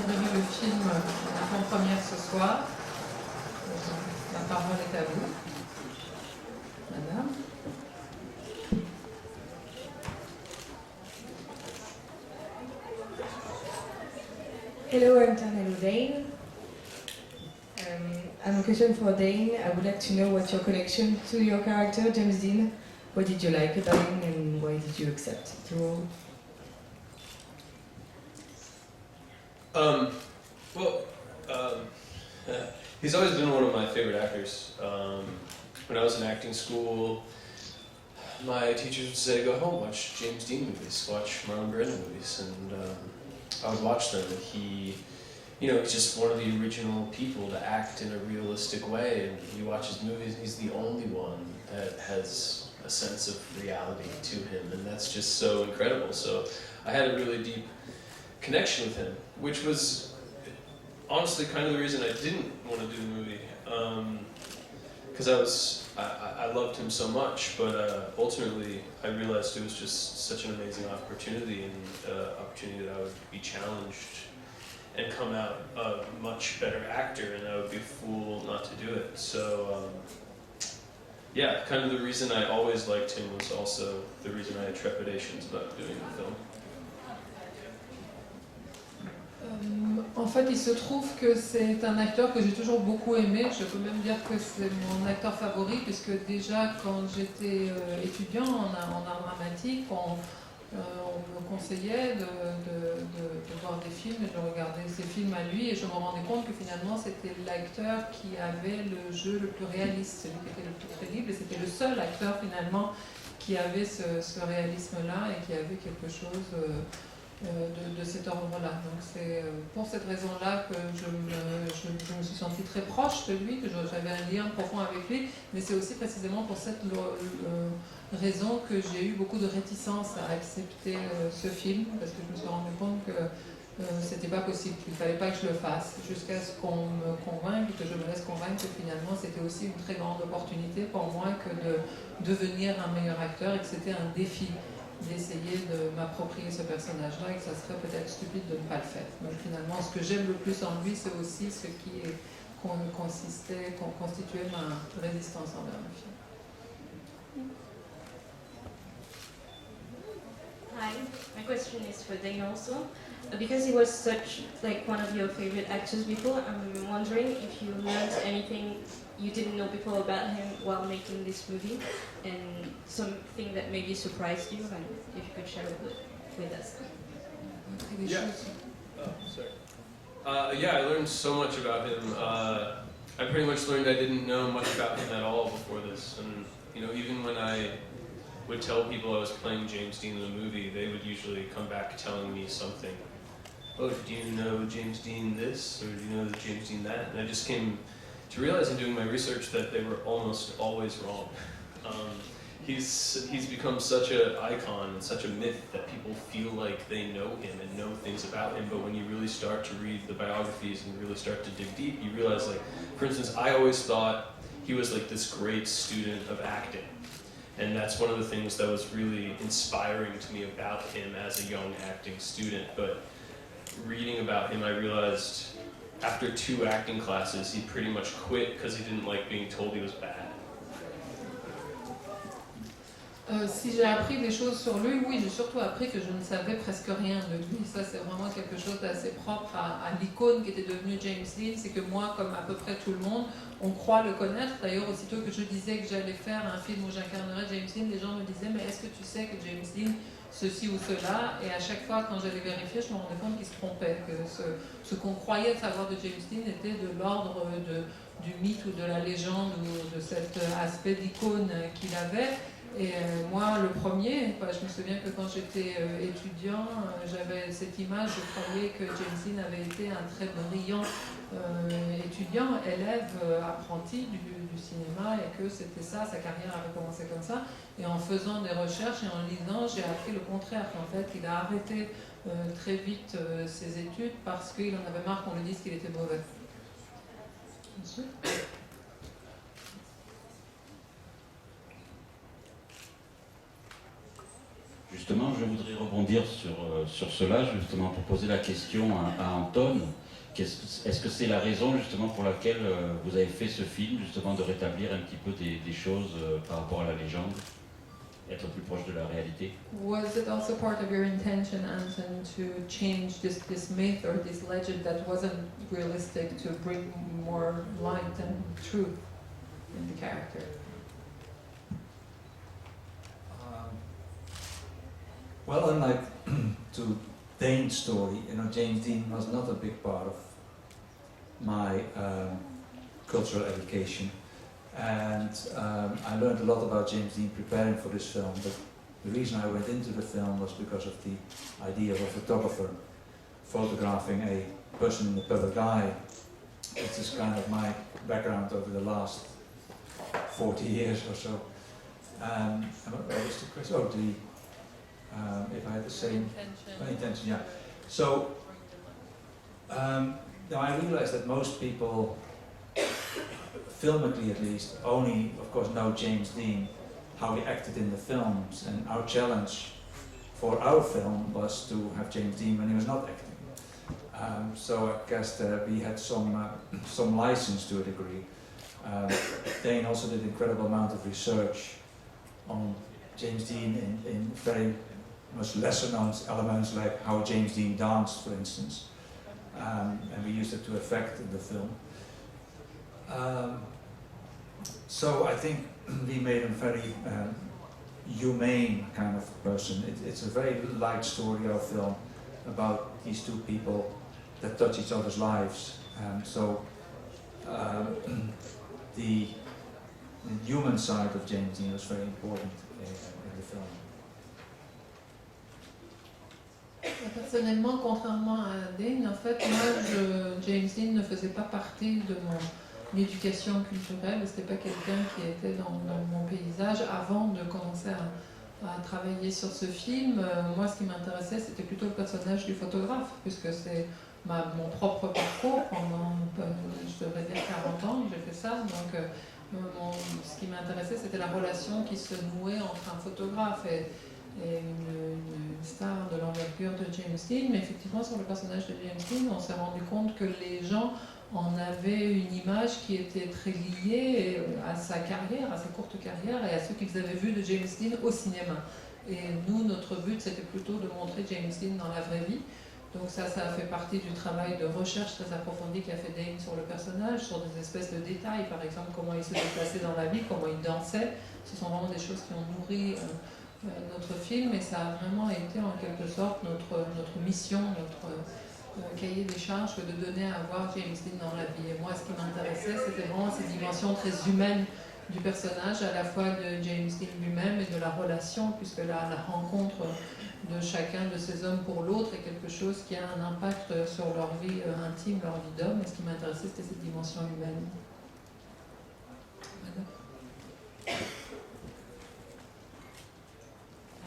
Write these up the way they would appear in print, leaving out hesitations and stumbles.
vu le film en première ce soir. La parole est à vous, madame. Hello, Anton. Hello, Dane. I have a question for Dane. I would like to know what's your connection to your character, James Dean. What did you like about him and why did you accept the role? He's always been one of my favorite actors. When I was in acting school, my teachers would say, go home, watch James Dean movies, watch Marlon Brando movies, and I would watch them, and he's just one of the original people to act in a realistic way, and you watch his movies, and he's the only one that has a sense of reality to him, and that's just so incredible. So I had a really deep connection with him, which was honestly kind of the reason I didn't want to do the movie, because I loved him so much, but ultimately I realized it was just such an amazing opportunity, and opportunity that I would be challenged and come out a much better actor, and I would be a fool not to do it. So yeah, kind of the reason I always liked him was also the reason I had trepidations about doing the film. En fait, il se trouve que c'est un acteur que j'ai toujours beaucoup aimé. Je peux même dire que c'est mon acteur favori, puisque déjà quand j'étais étudiant en art dramatique, on me conseillait de voir des films et de regarder ces films à lui, et je me rendais compte que finalement c'était l'acteur qui avait le jeu le plus réaliste, celui qui était le plus crédible, et c'était le seul acteur finalement qui avait ce réalisme-là et qui avait quelque chose de cet ordre-là. Donc c'est pour cette raison-là que je me suis sentie très proche de lui, que j'avais un lien profond avec lui, mais c'est aussi précisément pour cette raison que j'ai eu beaucoup de réticence à accepter ce film, parce que je me suis rendu compte que c'était pas possible, qu'il fallait pas que je le fasse, jusqu'à ce qu'on me convainque, que je me laisse convaincre que finalement c'était aussi une très grande opportunité pour moi que de devenir un meilleur acteur, et que c'était un défi d'essayer de m'approprier ce personnage-là, et que ça serait peut-être stupide de ne pas le faire. Donc finalement, ce que j'aime le plus en lui, c'est aussi ce qui constituait ma résistance envers le film. Hi, my question is for Dane also. Because he was such one of your favorite actors before, I'm wondering if you learned anything you didn't know before about him while making this movie, and something that maybe surprised you, and if you could share it with us. Yeah. Oh, sorry. Yeah, I learned so much about him. I pretty much learned I didn't know much about him at all before this, and even when I would tell people I was playing James Dean in the movie, they would usually come back telling me something. Oh, do you know James Dean this, or do you know James Dean that? And I just came to realize in doing my research that they were almost always wrong. He's become such an icon and such a myth that people feel like they know him and know things about him, but when you really start to read the biographies and really start to dig deep, you realize, for instance, I always thought he was this great student of acting. And that's one of the things that was really inspiring to me about him as a young acting student. But reading about him, I realized after 2 acting classes, he pretty much quit because he didn't like being told he was bad. Si j'ai appris des choses sur lui, oui, j'ai surtout appris que je ne savais presque rien de lui. Ça, c'est vraiment quelque chose d'assez propre à l'icône qui était devenue James Dean. C'est que moi, comme à peu près tout le monde, on croit le connaître. D'ailleurs, aussitôt que je disais que j'allais faire un film où j'incarnerais James Dean, les gens me disaient « Mais est-ce que tu sais que James Dean, ceci ou cela ?» Et à chaque fois, quand j'allais vérifier, je me rendais compte qu'ils se trompaient, que ce qu'on croyait savoir de James Dean était de l'ordre du mythe ou de la légende, ou de cet aspect d'icône qu'il avait. Et moi, le premier, je me souviens que quand j'étais étudiant, j'avais cette image, je croyais que James Dean avait été un très brillant étudiant, élève, apprenti du cinéma, et que c'était ça, sa carrière avait commencé comme ça. Et en faisant des recherches et en lisant, j'ai appris le contraire, qu'en fait, il a arrêté très vite ses études parce qu'il en avait marre qu'on lui dise qu'il était mauvais. Monsieur ? Justement, je voudrais rebondir sur cela, justement pour poser la question à Anton. Est-ce que c'est la raison justement pour laquelle vous avez fait ce film, justement de rétablir un petit peu des choses par rapport à la légende, être plus proche de la réalité? Was it also part of your intention, Anton, to change this myth or this legend that wasn't realistic to bring more light and truth in the character? Well, unlike to Dane's story, James Dean was not a big part of my cultural education, and I learned a lot about James Dean preparing for this film. But the reason I went into the film was because of the idea of a photographer photographing a person in the public eye. This is kind of my background over the last 40 years or so. What was the question? Oh, if I had the same intention, yeah. So now I realize that most people, filmically at least, only, of course, know James Dean, how he acted in the films, and our challenge for our film was to have James Dean when he was not acting. So I guess we had some license to a degree. Dane also did an incredible amount of research on James Dean in very much lesser known elements, like how James Dean danced, for instance, and we used it to effect in the film. So I think we made him very humane kind of person. It's a very light story, our film, about these two people that touch each other's lives. The human side of James Dean was very important in the film. Personnellement, contrairement à Dane, en fait, moi, James Dean ne faisait pas partie de mon éducation culturelle. C'était pas quelqu'un qui était dans mon paysage avant de commencer à travailler sur ce film. Moi, ce qui m'intéressait, c'était plutôt le personnage du photographe, puisque c'est mon propre parcours pendant, je devrais dire 40 ans, j'ai fait ça. Donc, ce qui m'intéressait, c'était la relation qui se nouait entre un photographe et une star de l'envergure de James Dean. Mais effectivement, sur le personnage de James Dean, on s'est rendu compte que les gens en avaient une image qui était très liée à sa carrière, à sa courte carrière et à ce qu'ils avaient vu de James Dean au cinéma. Et nous, notre but, c'était plutôt de montrer James Dean dans la vraie vie. Donc ça a fait partie du travail de recherche très approfondi qu'a fait Dane sur le personnage, sur des espèces de détails, par exemple comment il se déplaçait dans la vie, comment il dansait. Ce sont vraiment des choses qui ont nourri notre film, et ça a vraiment été en quelque sorte notre mission, notre cahier des charges, de donner à voir James Dean dans la vie. Et moi, ce qui m'intéressait, c'était vraiment ces dimensions très humaines du personnage, à la fois de James Dean lui-même et de la relation, puisque la rencontre de chacun de ces hommes pour l'autre est quelque chose qui a un impact sur leur vie intime, leur vie d'homme. Et ce qui m'intéressait, c'était cette dimension humaine. Voilà.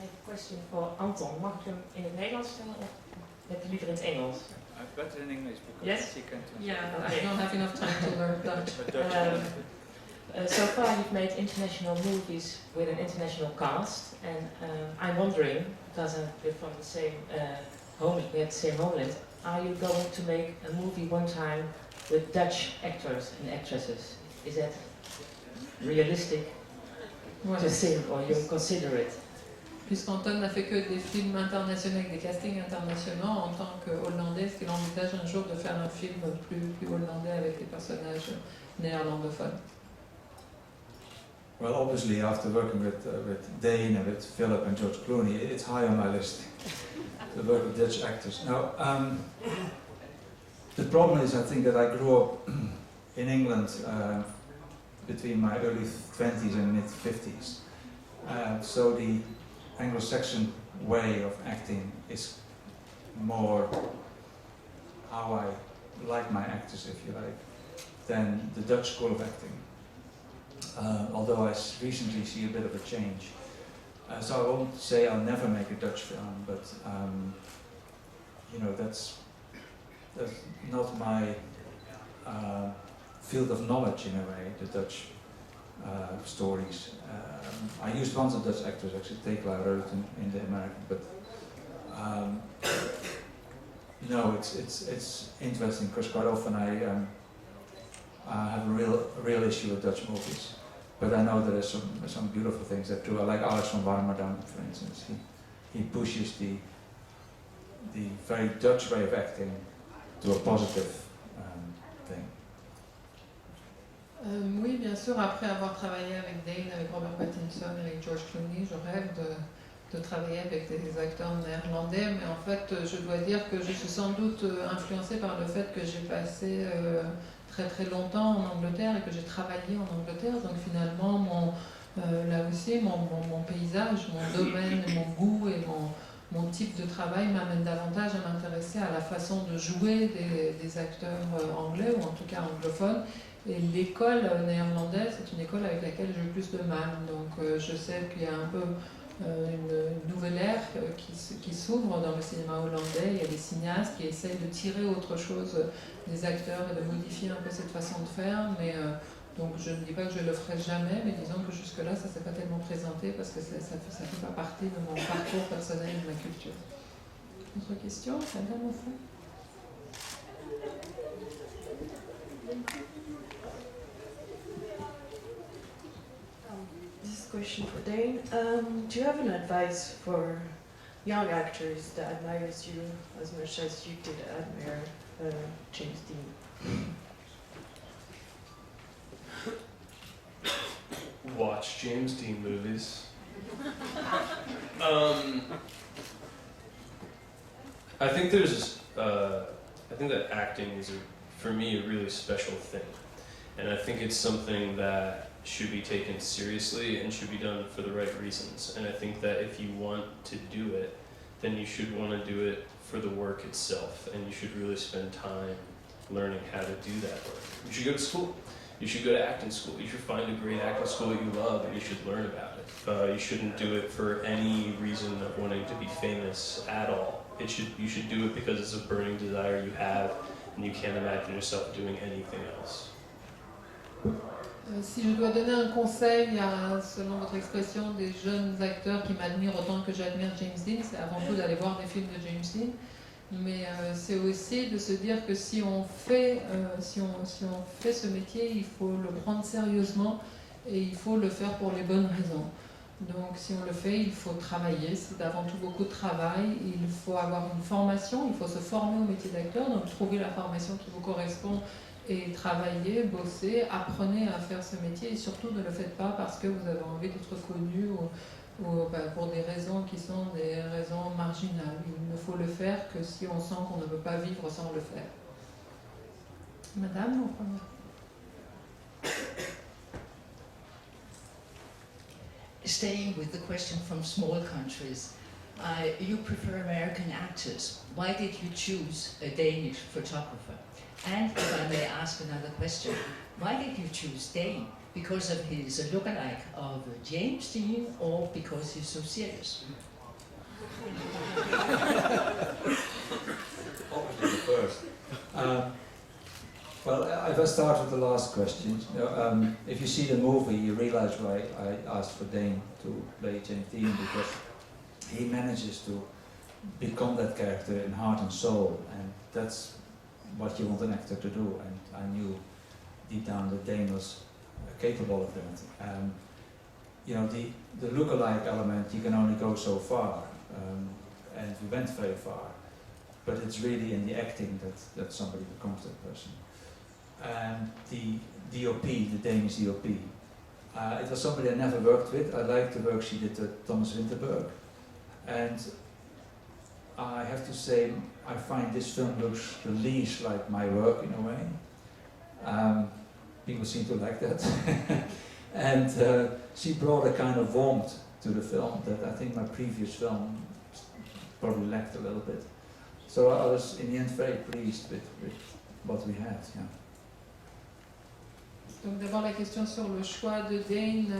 I have a question for Anton. Mag ik hem in het Nederlands stellen of net liever in het Engels? I've got it in English because Yes? she can translate. Yeah, I don't have enough time to learn Dutch. But Dutch. So far you've made international movies with an international cast, and I'm wondering, because we're from the same we have the same homeland, are you going to make a movie one time with Dutch actors and actresses? Is that realistic to think, or you consider it? Puisqu'Anton n'a fait que des films internationaux avec des castings internationaux, en tant que Hollandais, est-ce qu'il envisage un jour de faire un film plus hollandais avec des personnages néerlandophones? Well, obviously, after working with Dane and with Philip and George Clooney, it's high on my list to work with Dutch actors. Now, the problem is, I think, that I grew up in England between my early 20s and mid 50s. So the Anglo-Saxon way of acting is more how I like my actors, if you like, than the Dutch school of acting. Although I recently see a bit of a change. So I won't say I'll never make a Dutch film, but that's not my field of knowledge in a way, the Dutch stories. I used once a Dutch actress, actually, Tekla Reuten in the American, but you know, it's interesting because quite often I have a real issue with Dutch movies, but I know there are some beautiful things that do. I like Alex van Warmerdam, for instance. He pushes the very Dutch way of acting to a positive thing. Oui, bien sûr, après avoir travaillé avec Dane, avec Robert Pattinson, avec George Clooney, je rêve de travailler avec des acteurs néerlandais, mais en fait, je dois dire que je suis sans doute influencée par le fait que j'ai passé très très longtemps en Angleterre et que j'ai travaillé en Angleterre, donc finalement, là aussi, mon paysage, mon domaine, mon goût et mon type de travail m'amène davantage à m'intéresser à la façon de jouer des acteurs anglais, ou en tout cas anglophones. Et l'école néerlandaise, c'est une école avec laquelle j'ai eu plus de mal. Donc je sais qu'il y a un peu une nouvelle ère qui s'ouvre dans le cinéma hollandais. Il y a des cinéastes qui essayent de tirer autre chose des acteurs et de modifier un peu cette façon de faire. Mais donc je ne dis pas que je le ferai jamais, mais disons que jusque-là, ça ne s'est pas tellement présenté parce que ça fait pas partie de mon parcours personnel et de ma culture. Autre question, c'est un au fond. This is a question for Dane. Do you have an advice for young actors that admires you as much as you did admire James Dean? Watch James Dean movies. I think I think that acting is, for me, a really special thing, and I think it's something that should be taken seriously and should be done for the right reasons. And I think that if you want to do it, then you should want to do it for the work itself, and you should really spend time learning how to do that work. You should go to school. You should go to acting school. You should find a great acting school that you love, and you should learn about it. You shouldn't do it for any reason of wanting to be famous at all. You should do it because it's a burning desire you have, and you can't imagine yourself doing anything else. Si je dois donner un conseil à, selon votre expression, des jeunes acteurs qui m'admirent autant que j'admire James Dean, c'est avant tout d'aller voir des films de James Dean, mais c'est aussi de se dire que si on fait ce métier, il faut le prendre sérieusement et il faut le faire pour les bonnes raisons. Donc si on le fait, il faut travailler, c'est avant tout beaucoup de travail, il faut avoir une formation, il faut se former au métier d'acteur, donc trouver la formation qui vous correspond et travailler, bosser, apprenez à faire ce métier et surtout ne le faites pas parce que vous avez envie d'être connu ou pour des raisons qui sont des raisons marginales. Il ne faut le faire que si on sent qu'on ne peut pas vivre sans le faire. Madame, au premier. Staying with the question from small countries, you prefer American actors. Why did you choose a Danish photographer? And if I may ask another question, why did you choose Dane? Because of his lookalike of James Dean, or because he's so serious? Obviously the first. Well, if I start with the last question, if you see the movie, you realize why I asked for Dane to play James Dean, because he manages to become that character in heart and soul, and that's what you want an actor to do, and I knew deep down that Dane was capable of that. You know, the look-alike element, you can only go so far, and we went very far, but it's really in the acting that somebody becomes that person. And the DOP, the Danish DOP, it was somebody I never worked with. I liked the work she did with Thomas Winterberg, and I have to say, I find this film looks the least like my work in a way. People seem to like that. And she brought a kind of warmth to the film that I think my previous film probably lacked a little bit. So I was in the end very pleased with what we had. Yeah. Donc d'abord la question sur le choix de Dane,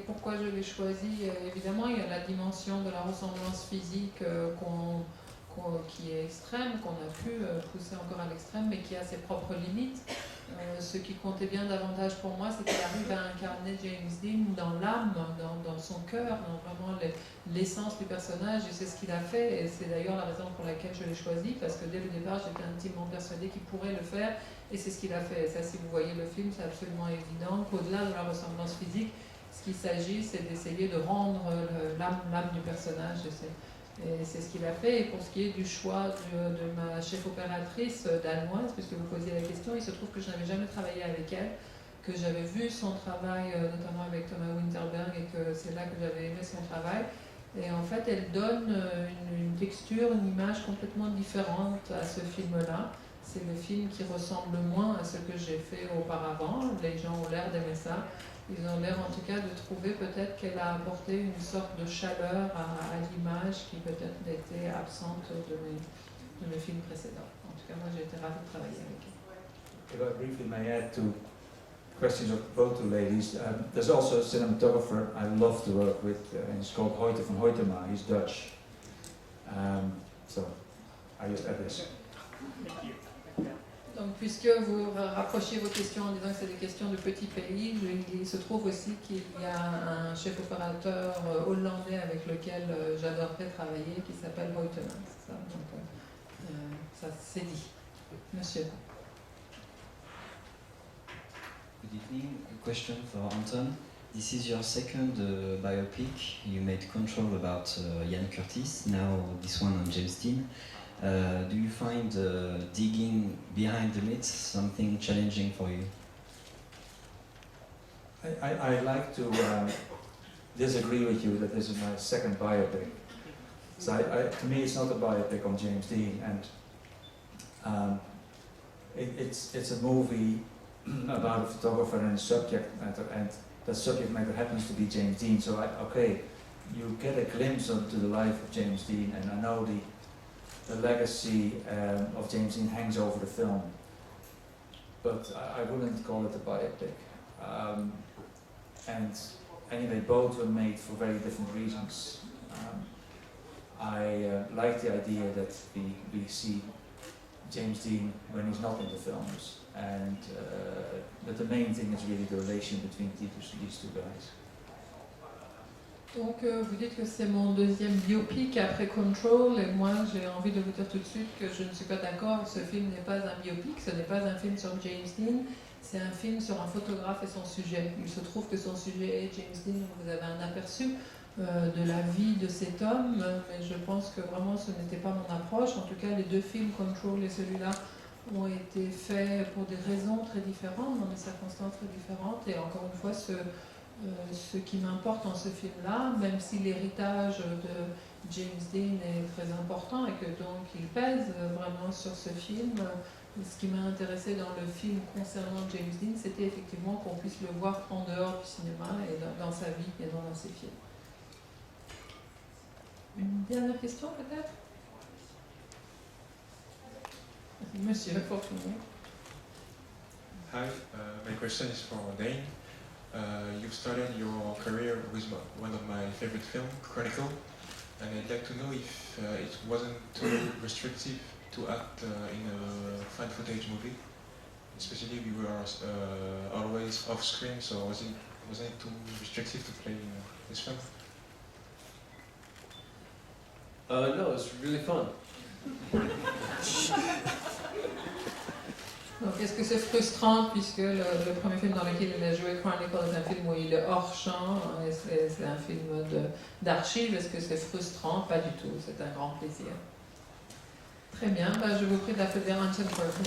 pourquoi je l'ai choisi, évidemment il y a la dimension de la ressemblance physique qui est extrême, qu'on a pu pousser encore à l'extrême, mais qui a ses propres limites. Ce qui comptait bien davantage pour moi, c'est qu'il arrive à incarner James Dean dans l'âme, dans son cœur, dans vraiment l'essence du personnage, et c'est ce qu'il a fait, et c'est d'ailleurs la raison pour laquelle je l'ai choisi, parce que dès le départ, j'étais intimement persuadée qu'il pourrait le faire, et c'est ce qu'il a fait. Et ça, si vous voyez le film, c'est absolument évident qu'au-delà de la ressemblance physique, ce qu'il s'agit, c'est d'essayer de rendre l'âme du personnage, et c'est ce qu'il a fait. Et pour ce qui est du choix de ma chef opératrice danoise, puisque vous posiez la question, il se trouve que je n'avais jamais travaillé avec elle, que j'avais vu son travail, notamment avec Thomas Winterberg, et que c'est là que j'avais aimé son travail. Et en fait, elle donne une texture, une image complètement différente à ce film-là. C'est le film qui ressemble moins à ce que j'ai fait auparavant. Les gens ont l'air d'aimer ça. Ils ont l'air en tout cas de trouver peut-être qu'elle a apporté une sorte de chaleur à l'image qui peut-être était absente de mes films précédents. En tout cas, moi j'ai été ravie de travailler avec elle. If I briefly may add to questions of both two ladies, there's also a cinematographer I love to work with, and he's called Hoyte van Hoytema. He's Dutch. So I just add this. Donc, puisque vous rapprochez vos questions en disant que c'est des questions de petits pays, il se trouve aussi qu'il y a un chef opérateur hollandais avec lequel j'adorerais travailler qui s'appelle Hoytema. Ça, donc, ça c'est dit. Monsieur. Good evening. A question for Anton. This is your second biopic. You made Control about Ian Curtis, now this one on James Dean. Do you find digging behind the myths something challenging for you? I like to disagree with you that this is my second biopic. So to me, it's not a biopic on James Dean, and it's a movie about a photographer and a subject matter, and that subject matter happens to be James Dean. So you get a glimpse into the life of James Dean, and I know the legacy of James Dean hangs over the film, but I wouldn't call it a biopic. And anyway, both were made for very different reasons. I like the idea that we see James Dean when he's not in the films, and but the main thing is really the relation between these two guys. Donc vous dites que c'est mon deuxième biopic après Control, et moi j'ai envie de vous dire tout de suite que je ne suis pas d'accord. Ce film n'est pas un biopic, ce n'est pas un film sur James Dean, c'est un film sur un photographe et son sujet. Il se trouve que son sujet est James Dean, vous avez un aperçu de la vie de cet homme, mais je pense que vraiment ce n'était pas mon approche. En tout cas, les deux films, Control et celui-là, ont été faits pour des raisons très différentes, dans des circonstances très différentes, et encore une fois, ce qui m'importe dans ce film-là, même si l'héritage de James Dean est très important et que donc il pèse vraiment sur ce film, ce qui m'a intéressé dans le film concernant James Dean, c'était effectivement qu'on puisse le voir en dehors du cinéma et dans sa vie et dans ses films. Une dernière question peut-être? Monsieur, pour finir. Hi, my question is for Dane. You've started your career with one of my favorite films, Chronicle, and I'd like to know if it wasn't too restrictive to act in a found footage movie. Especially we were always off screen, so wasn't it too restrictive to play this film? No, it's really fun. Donc, est-ce que c'est frustrant puisque le premier film dans lequel il a joué, Chronicle, est un film où il est hors champ, et c'est un film d'archives. Est-ce que c'est frustrant? Pas du tout, c'est un grand plaisir. Très bien, je vous prie d'applaudir Anton Corbijn.